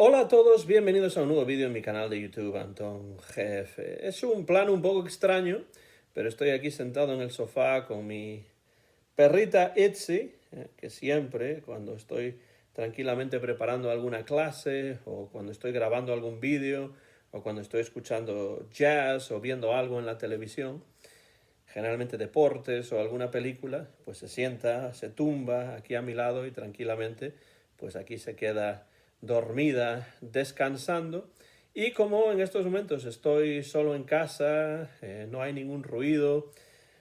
Hola a todos, bienvenidos a un nuevo vídeo en mi canal de YouTube, Antón GF. Es un plan un poco extraño, pero estoy aquí sentado en el sofá con mi perrita Itzy, que siempre, cuando estoy tranquilamente preparando alguna clase, o cuando estoy grabando algún vídeo, o cuando estoy escuchando jazz o viendo algo en la televisión, generalmente deportes o alguna película, pues se sienta, se tumba aquí a mi lado y tranquilamente, pues aquí se queda dormida, descansando. Y como en estos momentos estoy solo en casa, no hay ningún ruido,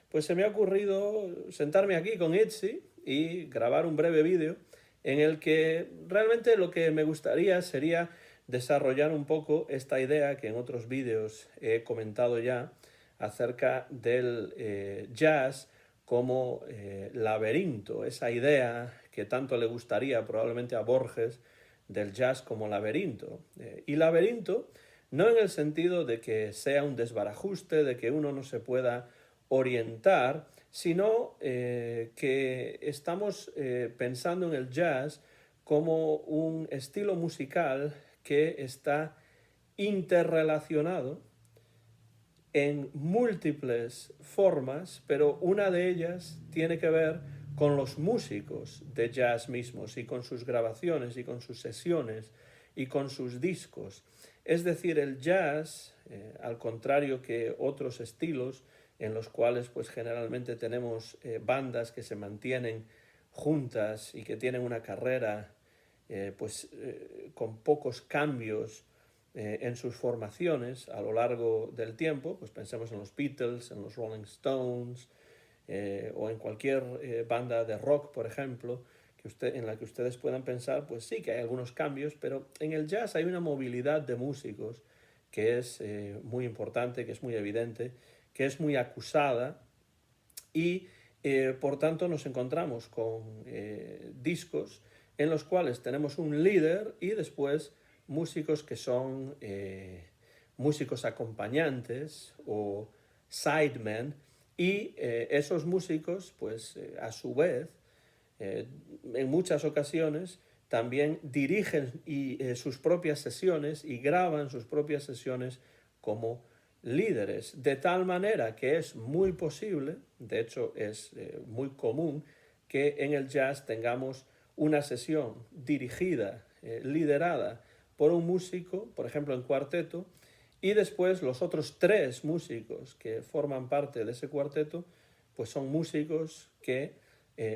pues se me ha ocurrido sentarme aquí con Itzy y grabar un breve vídeo en el que realmente lo que me gustaría sería desarrollar un poco esta idea que en otros vídeos he comentado ya acerca del jazz como laberinto, esa idea que tanto le gustaría probablemente a Borges del jazz como laberinto. Y laberinto no en el sentido de que sea un desbarajuste, de que uno no se pueda orientar, sino que estamos pensando en el jazz como un estilo musical que está interrelacionado en múltiples formas, pero una de ellas tiene que ver con los músicos de jazz mismos y con sus grabaciones y con sus sesiones y con sus discos. Es decir, el jazz, al contrario que otros estilos en los cuales pues generalmente tenemos bandas que se mantienen juntas y que tienen una carrera con pocos cambios en sus formaciones a lo largo del tiempo, pues pensemos en los Beatles, en los Rolling Stones, o en cualquier banda de rock, por ejemplo, en la que ustedes puedan pensar, pues sí que hay algunos cambios, pero en el jazz hay una movilidad de músicos que es muy importante, que es muy evidente, que es muy acusada y por tanto nos encontramos con discos en los cuales tenemos un líder y después músicos que son músicos acompañantes o sidemen y esos músicos pues a su vez en muchas ocasiones también dirigen sus propias sesiones y graban sus propias sesiones como líderes, de tal manera que es muy posible, de hecho es muy común, que en el jazz tengamos una sesión dirigida, liderada por un músico, por ejemplo en cuarteto, y después los otros tres músicos que forman parte de ese cuarteto, pues son músicos que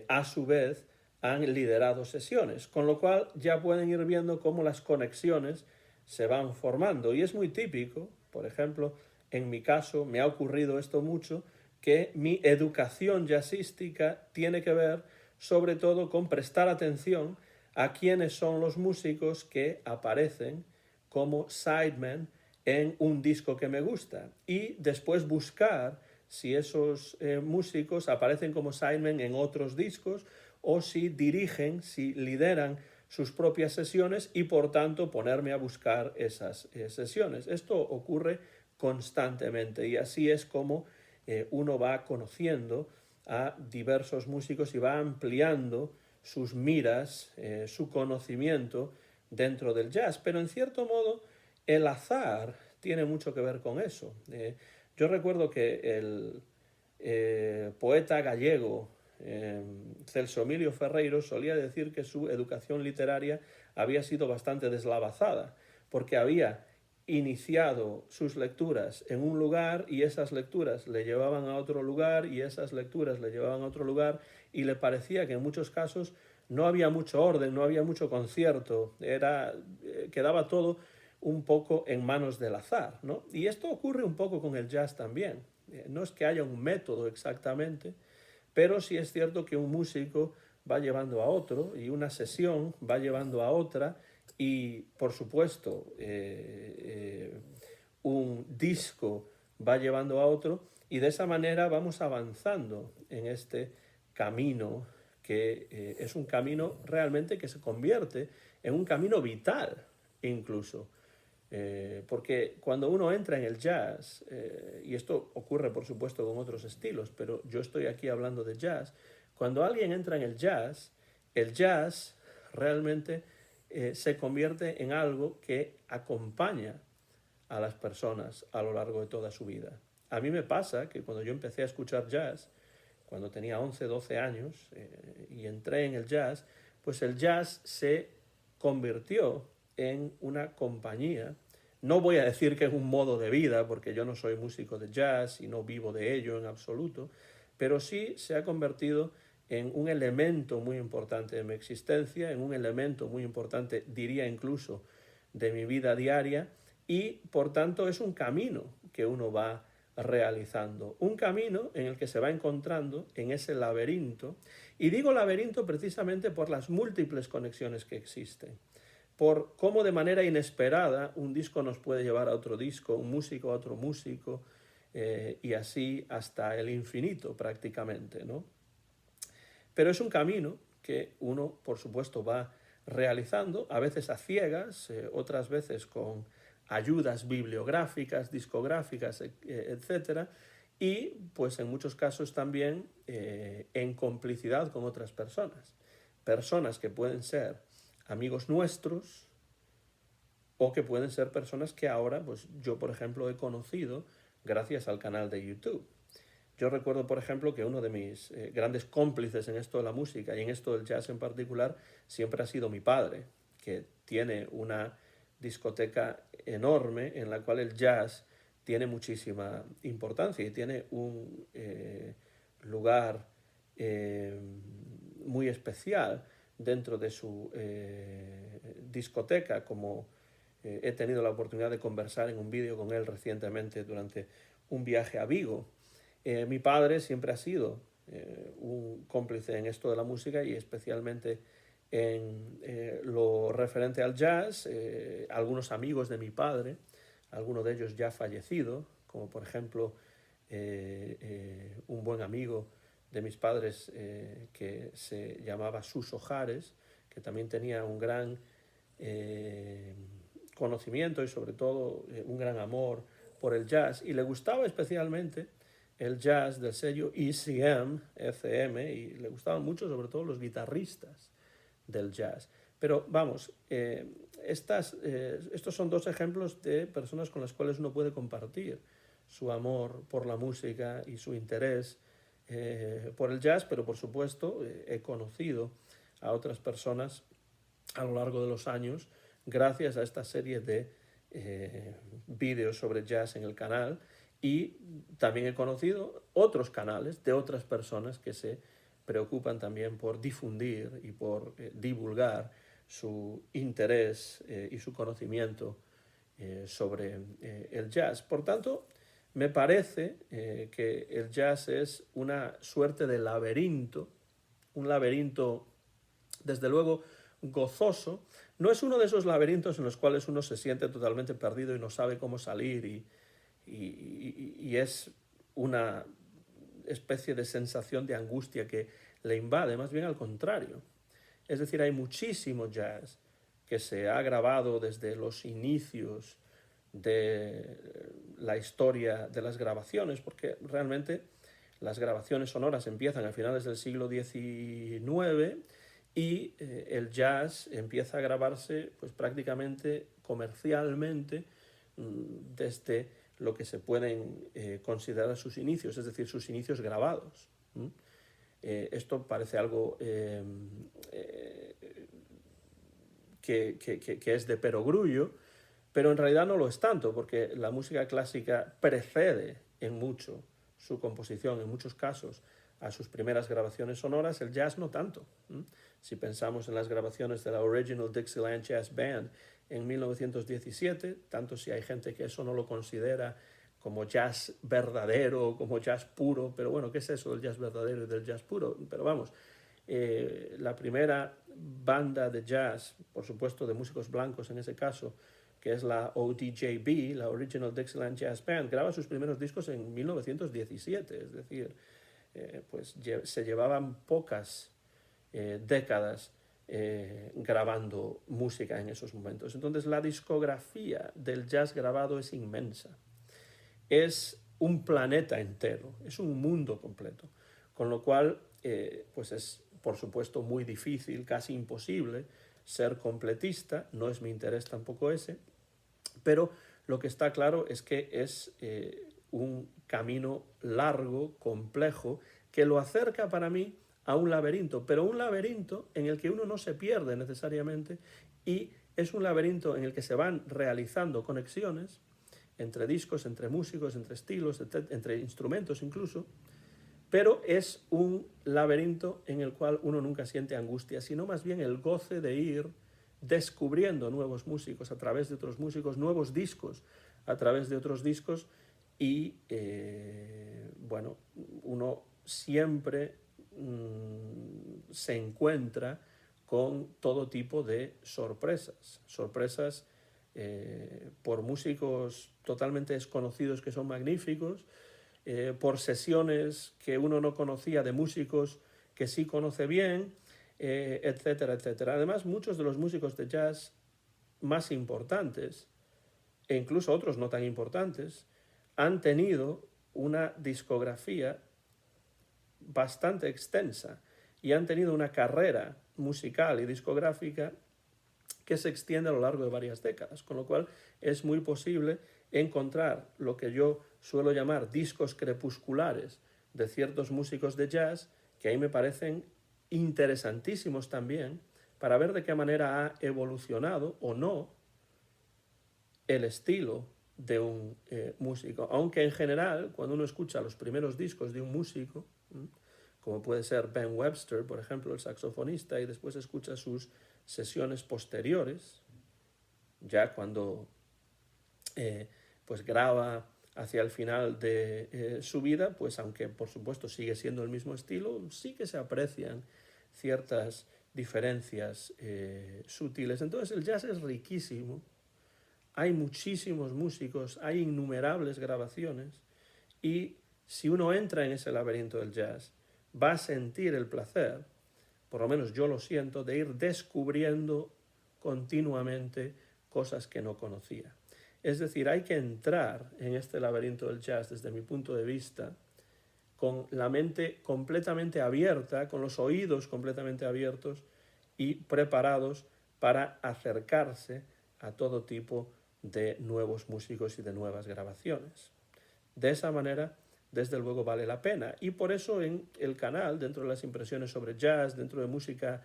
a su vez han liderado sesiones, con lo cual ya pueden ir viendo cómo las conexiones se van formando. Y es muy típico, por ejemplo, en mi caso me ha ocurrido esto mucho, que mi educación jazzística tiene que ver sobre todo con prestar atención a quiénes son los músicos que aparecen como sidemen en un disco que me gusta y después buscar si esos músicos aparecen como sidemen en otros discos o si dirigen, si lideran sus propias sesiones y por tanto ponerme a buscar esas sesiones. Esto ocurre constantemente y así es como uno va conociendo a diversos músicos y va ampliando sus miras, su conocimiento dentro del jazz. Pero en cierto modo el azar tiene mucho que ver con eso. Yo recuerdo que el poeta gallego Celso Emilio Ferreiro solía decir que su educación literaria había sido bastante deslavazada, porque había iniciado sus lecturas en un lugar y esas lecturas le llevaban a otro lugar y esas lecturas le llevaban a otro lugar y le parecía que en muchos casos no había mucho orden, no había mucho concierto, quedaba todo un poco en manos del azar, ¿no? Y esto ocurre un poco con el jazz también. No es que haya un método exactamente, pero sí es cierto que un músico va llevando a otro y una sesión va llevando a otra y, por supuesto, un disco va llevando a otro y de esa manera vamos avanzando en este camino que es un camino realmente que se convierte en un camino vital incluso. Porque cuando uno entra en el jazz, y esto ocurre por supuesto con otros estilos, pero yo estoy aquí hablando de jazz, cuando alguien entra en el jazz realmente se convierte en algo que acompaña a las personas a lo largo de toda su vida. A mí me pasa que cuando yo empecé a escuchar jazz, cuando tenía 11, 12 años, y entré en el jazz, pues el jazz se convirtió en una compañía. No voy a decir que es un modo de vida, porque yo no soy músico de jazz y no vivo de ello en absoluto, pero sí se ha convertido en un elemento muy importante de mi existencia, en un elemento muy importante, diría incluso, de mi vida diaria, y por tanto es un camino que uno va realizando, un camino en el que se va encontrando en ese laberinto, y digo laberinto precisamente por las múltiples conexiones que existen, por cómo de manera inesperada un disco nos puede llevar a otro disco, un músico a otro músico, y así hasta el infinito prácticamente, ¿no? Pero es un camino que uno, por supuesto, va realizando, a veces a ciegas, otras veces con ayudas bibliográficas, discográficas, etcétera, y pues en muchos casos también en complicidad con otras personas. Personas que pueden ser amigos nuestros o que pueden ser personas que ahora, pues yo por ejemplo he conocido gracias al canal de YouTube. Yo recuerdo, por ejemplo, que uno de mis grandes cómplices en esto de la música y en esto del jazz en particular siempre ha sido mi padre, que tiene una discoteca enorme en la cual el jazz tiene muchísima importancia y tiene un lugar muy especial dentro de su discoteca, como he tenido la oportunidad de conversar en un vídeo con él recientemente durante un viaje a Vigo. Mi padre siempre ha sido un cómplice en esto de la música y especialmente en lo referente al jazz. Algunos amigos de mi padre, algunos de ellos ya fallecidos, como por ejemplo un buen amigo de mis padres que se llamaba Suso Jares, que también tenía un gran conocimiento y sobre todo un gran amor por el jazz, y le gustaba especialmente el jazz del sello ECM, ECM, y le gustaban mucho sobre todo los guitarristas del jazz. Pero vamos, estos son dos ejemplos de personas con las cuales uno puede compartir su amor por la música y su interés por el jazz, pero por supuesto he conocido a otras personas a lo largo de los años gracias a esta serie de vídeos sobre jazz en el canal, y también he conocido otros canales de otras personas que se preocupan también por difundir y por divulgar su interés y su conocimiento sobre el jazz. Por tanto, me parece que el jazz es una suerte de laberinto, un laberinto desde luego gozoso. No es uno de esos laberintos en los cuales uno se siente totalmente perdido y no sabe cómo salir y es una especie de sensación de angustia que le invade, más bien al contrario. Es decir, hay muchísimo jazz que se ha grabado desde los inicios de la historia de las grabaciones, porque realmente las grabaciones sonoras empiezan a finales del siglo XIX y el jazz empieza a grabarse pues prácticamente comercialmente desde lo que se pueden considerar sus inicios, es decir, sus inicios grabados. Esto parece algo que es de perogrullo, pero en realidad no lo es tanto, porque la música clásica precede en mucho su composición, en muchos casos, a sus primeras grabaciones sonoras, el jazz no tanto. Si pensamos en las grabaciones de la Original Dixieland Jazz Band en 1917, tanto si hay gente que eso no lo considera como jazz verdadero, como jazz puro, pero bueno, ¿qué es eso del jazz verdadero y del jazz puro? Pero vamos, la primera banda de jazz, por supuesto de músicos blancos en ese caso, que es la ODJB, la Original Dixieland Jazz Band, graba sus primeros discos en 1917, es decir, pues se llevaban pocas décadas grabando música en esos momentos. Entonces la discografía del jazz grabado es inmensa. Es un planeta entero, es un mundo completo, con lo cual pues es por supuesto muy difícil, casi imposible, ser completista, no es mi interés tampoco ese, pero lo que está claro es que es un camino largo, complejo, que lo acerca para mí a un laberinto, pero un laberinto en el que uno no se pierde necesariamente y es un laberinto en el que se van realizando conexiones entre discos, entre músicos, entre estilos, entre instrumentos incluso, pero es un laberinto en el cual uno nunca siente angustia, sino más bien el goce de ir descubriendo nuevos músicos a través de otros músicos, nuevos discos a través de otros discos y, bueno, uno siempre se encuentra con todo tipo de sorpresas, por músicos totalmente desconocidos que son magníficos, por sesiones que uno no conocía de músicos que sí conoce bien, etcétera, etcétera. Además, muchos de los músicos de jazz más importantes, e incluso otros no tan importantes, han tenido una discografía bastante extensa y han tenido una carrera musical y discográfica que se extiende a lo largo de varias décadas, con lo cual es muy posible encontrar lo que yo suelo llamar discos crepusculares de ciertos músicos de jazz, que ahí me parecen interesantísimos también, para ver de qué manera ha evolucionado o no el estilo de un músico. Aunque en general, cuando uno escucha los primeros discos de un músico, como puede ser Ben Webster, por ejemplo, el saxofonista, y después escucha sus sesiones posteriores, ya cuando pues graba hacia el final de su vida, pues aunque por supuesto sigue siendo el mismo estilo, sí que se aprecian ciertas diferencias sutiles. Entonces el jazz es riquísimo, hay muchísimos músicos, hay innumerables grabaciones, y si uno entra en ese laberinto del jazz, va a sentir el placer, por lo menos yo lo siento, de ir descubriendo continuamente cosas que no conocía. Es decir, hay que entrar en este laberinto del jazz, desde mi punto de vista, con la mente completamente abierta, con los oídos completamente abiertos y preparados para acercarse a todo tipo de nuevos músicos y de nuevas grabaciones. De esa manera, desde luego, vale la pena. Y por eso en el canal, dentro de las impresiones sobre jazz, dentro de música,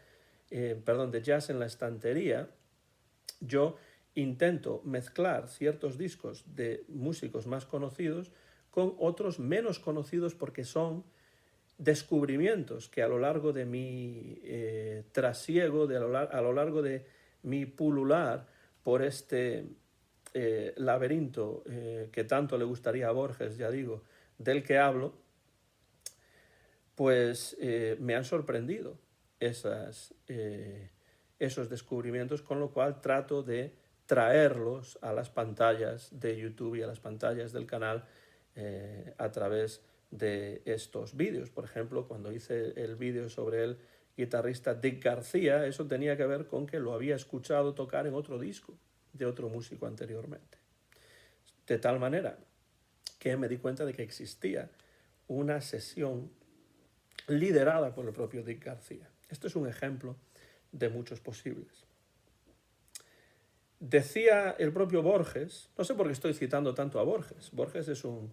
de jazz en la estantería, yo intento mezclar ciertos discos de músicos más conocidos con otros menos conocidos, porque son descubrimientos que a lo largo de mi trasiego, a lo largo de mi pulular por este laberinto que tanto le gustaría a Borges, ya digo, del que hablo, pues me han sorprendido esos descubrimientos, con lo cual trato de traerlos a las pantallas de YouTube y a las pantallas del canal a través de estos vídeos. Por ejemplo, cuando hice el vídeo sobre el guitarrista Dick García, eso tenía que ver con que lo había escuchado tocar en otro disco de otro músico anteriormente. De tal manera que me di cuenta de que existía una sesión liderada por el propio Dick García. Esto es un ejemplo de muchos posibles. Decía el propio Borges, no sé por qué estoy citando tanto a Borges. Borges es un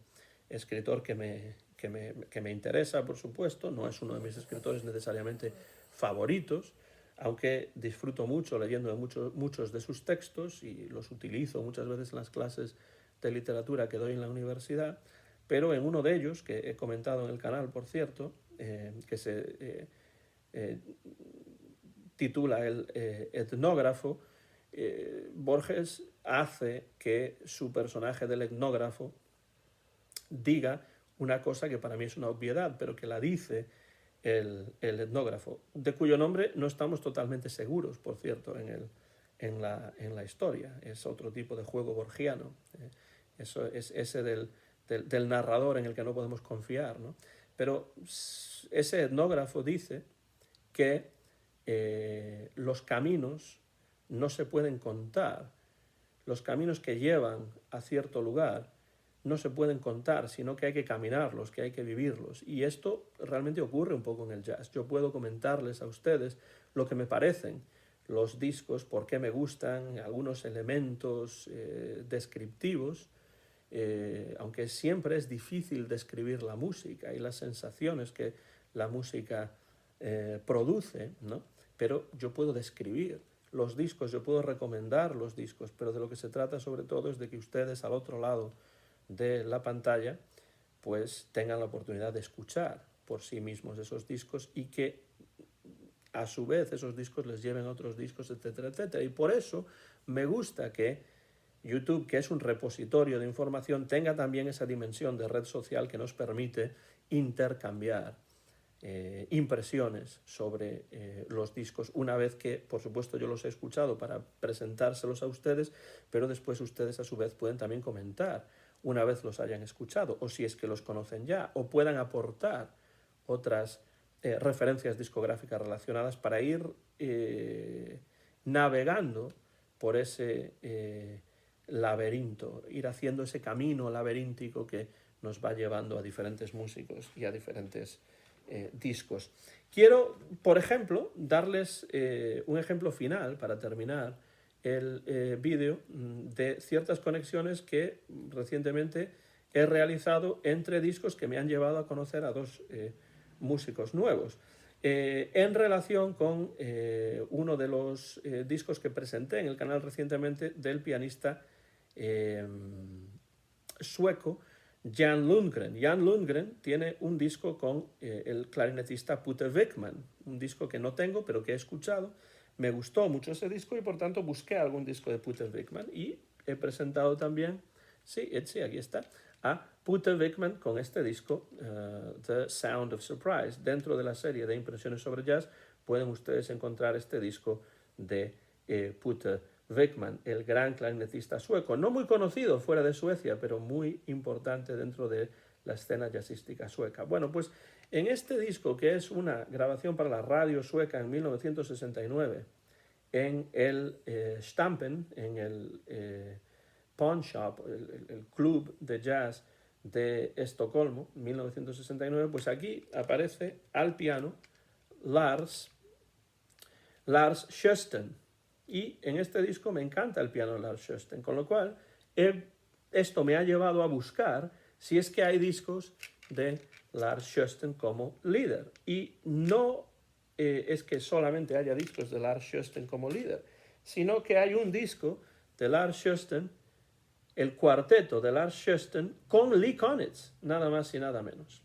escritor que me interesa, por supuesto, no es uno de mis escritores necesariamente favoritos, aunque disfruto mucho leyendo muchos de sus textos y los utilizo muchas veces en las clases de literatura que doy en la universidad, pero en uno de ellos, que he comentado en el canal, por cierto, que se titula El etnógrafo, Borges hace que su personaje del etnógrafo diga una cosa que para mí es una obviedad, pero que la dice el etnógrafo, de cuyo nombre no estamos totalmente seguros, por cierto, en la historia. Es otro tipo de juego borgiano. Eso es ese del narrador en el que no podemos confiar, ¿no? Pero ese etnógrafo dice que los caminos no se pueden contar. Los caminos que llevan a cierto lugar no se pueden contar, sino que hay que caminarlos, que hay que vivirlos. Y esto realmente ocurre un poco en el jazz. Yo puedo comentarles a ustedes lo que me parecen los discos, por qué me gustan, algunos elementos descriptivos, aunque siempre es difícil describir la música y las sensaciones que la música produce, ¿no? Pero yo puedo describir los discos, yo puedo recomendar los discos, pero de lo que se trata sobre todo es de que ustedes al otro lado de la pantalla pues tengan la oportunidad de escuchar por sí mismos esos discos y que a su vez esos discos les lleven a otros discos, etcétera, etcétera. Y por eso me gusta que YouTube, que es un repositorio de información, tenga también esa dimensión de red social que nos permite intercambiar impresiones sobre los discos, una vez que, por supuesto, yo los he escuchado para presentárselos a ustedes, pero después ustedes a su vez pueden también comentar una vez los hayan escuchado, o si es que los conocen ya, o puedan aportar otras referencias discográficas relacionadas para ir navegando por ese laberinto, ir haciendo ese camino laberíntico que nos va llevando a diferentes músicos y a diferentes discos. Quiero, por ejemplo, darles un ejemplo final para terminar el vídeo de ciertas conexiones que recientemente he realizado entre discos que me han llevado a conocer a dos músicos nuevos. En relación con uno de los discos que presenté en el canal recientemente del pianista sueco Jan Lundgren. Jan Lundgren tiene un disco con el clarinetista Putte Wickman, un disco que no tengo pero que he escuchado. Me gustó mucho ese disco y por tanto busqué algún disco de Putte Wickman y he presentado también, sí, aquí está, a Putte Wickman con este disco, The Sound of Surprise. Dentro de la serie de Impresiones sobre Jazz pueden ustedes encontrar este disco de Putte Wickman, el gran clarinetista sueco, no muy conocido fuera de Suecia, pero muy importante dentro de la escena jazzística sueca. Bueno, pues en este disco, que es una grabación para la radio sueca en 1969, en el Stampen, en el Pawn Shop, el club de jazz de Estocolmo, 1969, pues aquí aparece al piano Lars Sjösten. Y en este disco me encanta el piano de Lars Sjösten, con lo cual esto me ha llevado a buscar si es que hay discos de Lars Sjösten como líder. Y no es que solamente haya discos de Lars Sjösten como líder, sino que hay un disco de Lars Sjösten, el cuarteto de Lars Sjösten con Lee Konitz, nada más y nada menos.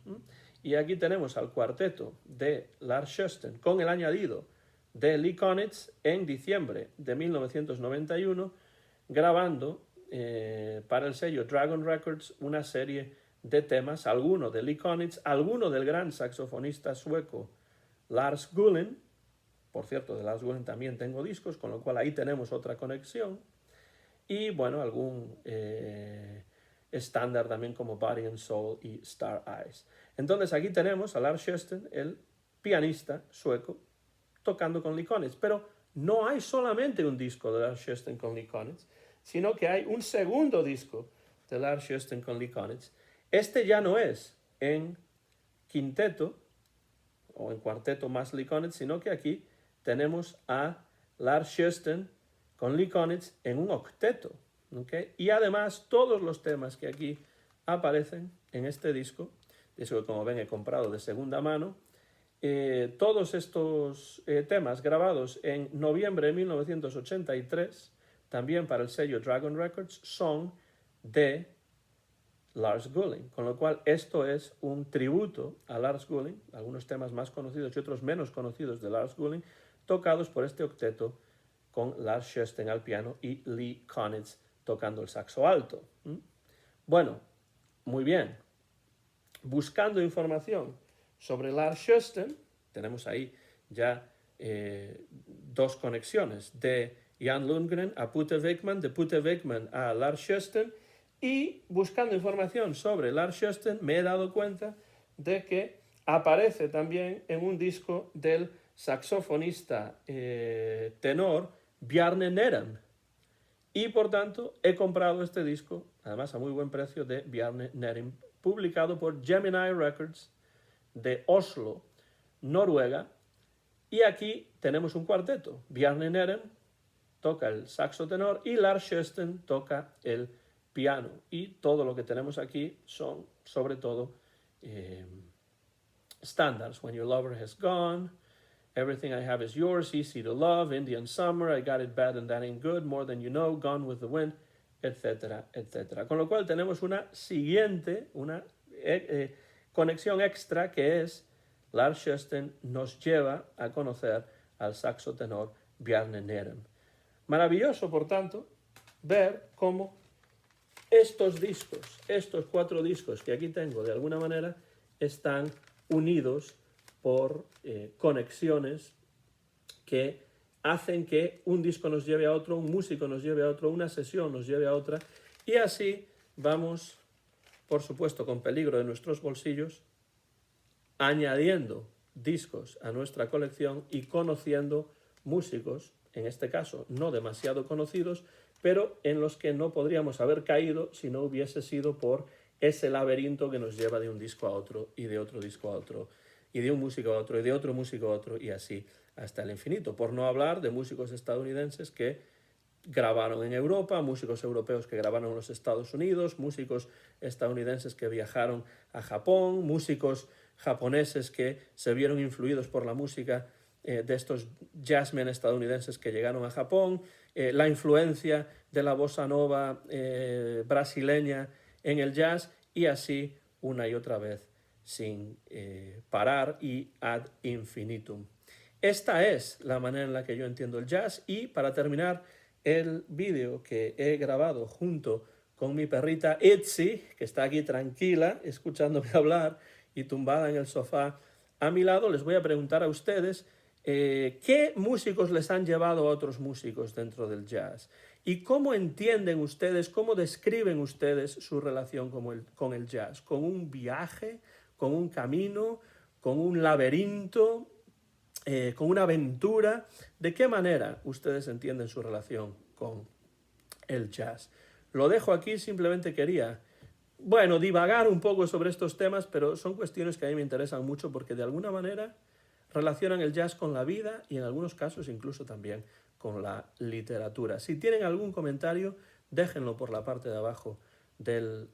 Y aquí tenemos al cuarteto de Lars Sjösten con el añadido de Lee Konitz en diciembre de 1991, grabando para el sello Dragon Records una serie de temas, alguno de Lee Konitz, alguno del gran saxofonista sueco Lars Gullin. Por cierto, de Lars Gullin también tengo discos, con lo cual ahí tenemos otra conexión. Y bueno, algún estándar también como Body and Soul y Star Eyes. Entonces aquí tenemos a Lars Sjösten, el pianista sueco, tocando con Lee Konitz, pero no hay solamente un disco de Lars Sjösten con Lee Konitz, sino que hay un segundo disco de Lars Sjösten con Lee Konitz. Este ya no es en quinteto o en cuarteto más Lee Konitz, sino que aquí tenemos a Lars Sjösten con Lee Konitz en un octeto, ¿okay? Y además todos los temas que aquí aparecen en este disco, eso que como ven he comprado de segunda mano, todos estos temas grabados en noviembre de 1983, también para el sello Dragon Records, son de Lars Gullin, con lo cual esto es un tributo a Lars Gullin, algunos temas más conocidos y otros menos conocidos de Lars Gullin, tocados por este octeto con Lars Sjösten al piano y Lee Konitz tocando el saxo alto. Bueno, muy bien. Buscando información sobre Lars Sjösten, tenemos ahí ya dos conexiones, de Jan Lundgren a Putte Wickman, de Putte Wickman a Lars Sjösten, y buscando información sobre Lars Sjösten me he dado cuenta de que aparece también en un disco del saxofonista tenor Bjarne Neram. Y por tanto he comprado este disco, además a muy buen precio, de Bjarne Neram, publicado por Gemini Records de Oslo, Noruega. Y aquí tenemos un cuarteto. Bjarne Nerem toca el saxo tenor y Lars Schösten toca el piano. Y todo lo que tenemos aquí son, sobre todo, standards. When your lover has gone, everything I have is yours, easy to love, Indian summer, I got it bad and that ain't good, more than you know, gone with the wind, etcétera, etcétera. Con lo cual tenemos una siguiente, una conexión extra, que es Lars Schösten nos lleva a conocer al saxo tenor Bjarne Nerem. Maravilloso, por tanto, ver cómo estos discos, estos 4 discos que aquí tengo, de alguna manera, están unidos por conexiones que hacen que un disco nos lleve a otro, un músico nos lleve a otro, una sesión nos lleve a otra, y así vamos, por supuesto, con peligro de nuestros bolsillos, añadiendo discos a nuestra colección y conociendo músicos, en este caso no demasiado conocidos, pero en los que no podríamos haber caído si no hubiese sido por ese laberinto que nos lleva de un disco a otro, y de otro disco a otro, y de un músico a otro, y de otro músico a otro, y así hasta el infinito. Por no hablar de músicos estadounidenses que grabaron en Europa, músicos europeos que grabaron en los Estados Unidos, músicos estadounidenses que viajaron a Japón, músicos japoneses que se vieron influidos por la música de estos jazzmen estadounidenses que llegaron a Japón, la influencia de la bossa nova brasileña en el jazz, y así una y otra vez sin parar y ad infinitum. Esta es la manera en la que yo entiendo el jazz, y para terminar, el vídeo que he grabado junto con mi perrita Itzy, que está aquí tranquila, escuchándome hablar y tumbada en el sofá a mi lado, les voy a preguntar a ustedes qué músicos les han llevado a otros músicos dentro del jazz, y cómo entienden ustedes, cómo describen ustedes su relación con el jazz, con un viaje, con un camino, con un laberinto, con una aventura. ¿De qué manera ustedes entienden su relación con el jazz? Lo dejo aquí, simplemente quería, bueno, divagar un poco sobre estos temas, pero son cuestiones que a mí me interesan mucho porque de alguna manera relacionan el jazz con la vida y en algunos casos incluso también con la literatura. Si tienen algún comentario, déjenlo por la parte de abajo del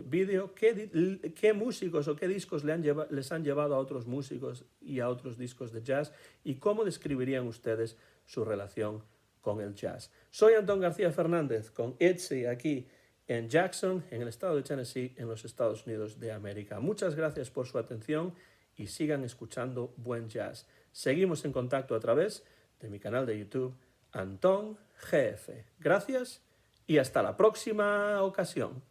vídeo. ¿Qué músicos o qué discos les han llevado a otros músicos y a otros discos de jazz? ¿Y cómo describirían ustedes su relación con el jazz? Soy Antón García Fernández con Itzy aquí en Jackson, en el estado de Tennessee, en los Estados Unidos de América. Muchas gracias por su atención y sigan escuchando buen jazz. Seguimos en contacto a través de mi canal de YouTube, Antón GF. Gracias y hasta la próxima ocasión.